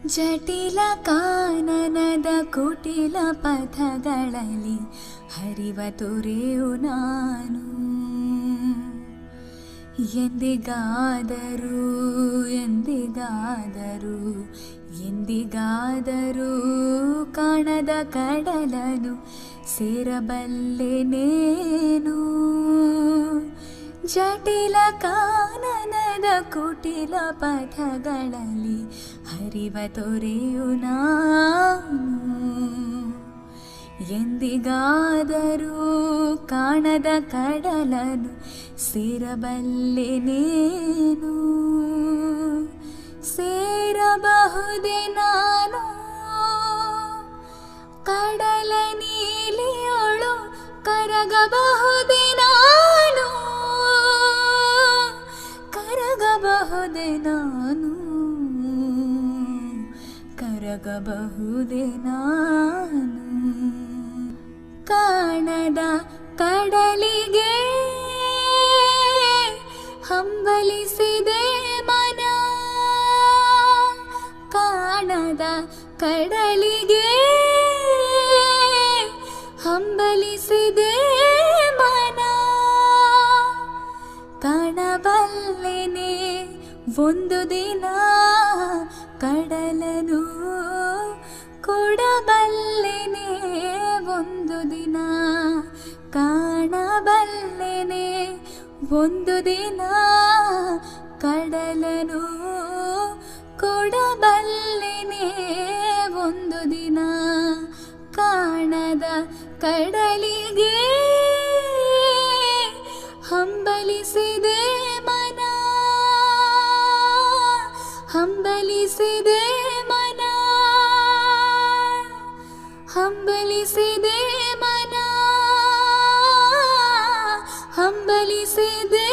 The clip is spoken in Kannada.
ಜಟಿಲ ಕಾನನದ ಕುಟಿಲ ಪಥಗಳಲ್ಲಿ ಹರಿವ ತೊರೆಯು ನಾನು. ಎಂದಿಗಾದರೂ ಎಂದಿಗಾದರೂ ಎಂದಿಗಾದರೂ ಕಾಣದ ಕಡಲನು ಸೇರಬಲ್ಲೆನೇನು. ಜಟಿಲ ಕಾನನದ ಕುಟಿಲ ಪಥಗಳಲ್ಲಿ ಹರಿವ ತೊರೆಯು ನಾನು. ಎಂದಿಗಾದರೂ ಕಾಣದ ಕಡಲನು ಸೇರಬಲ್ಲೆನೇನು. ಸೇರಬಹುದೇ ನಾನು ಕಡಲ ನೀಲಿಯೊಳು, ಕರಗಬಹುದೇ ನಾನು, ಕರಗಬಹುದೇ ನಾನು, ಕರಗಬಹುದೇ ನಾನು. ಕಾಣದ ಕಡಲಿಗೆ ಹಂಬಲಿಸಿದೆ ಮನ, ಕಾಣದ ಕಡಲಿಗೆ ಹಂಬಲಿಸಿದೆ ಮನ. ಕಾಣಬಲ್ಲೆನೆ ಒಂದು ದಿನ ಕಡಲನು, ಕೊಡಬಲ್ಲೆನೆ ಒಂದು ದಿನ. ಕಾಣಬಲ್ಲೆನೆ ಒಂದು ದಿನ ಕಡಲನು, ಕೊಡಬಲ್ಲೆನೆ ಒಂದು ದಿನ. ಕಾಣದ ಕಡಲಿಗೆ ಹಂಬಲಿಸಿದೆ ಮನ, ಹಂಬಲಿಸಿದೆ ಮನ, ಹಂಬಲಿಸಿದೆ ಮನ, ಹಂಬಲಿಸಿದೆ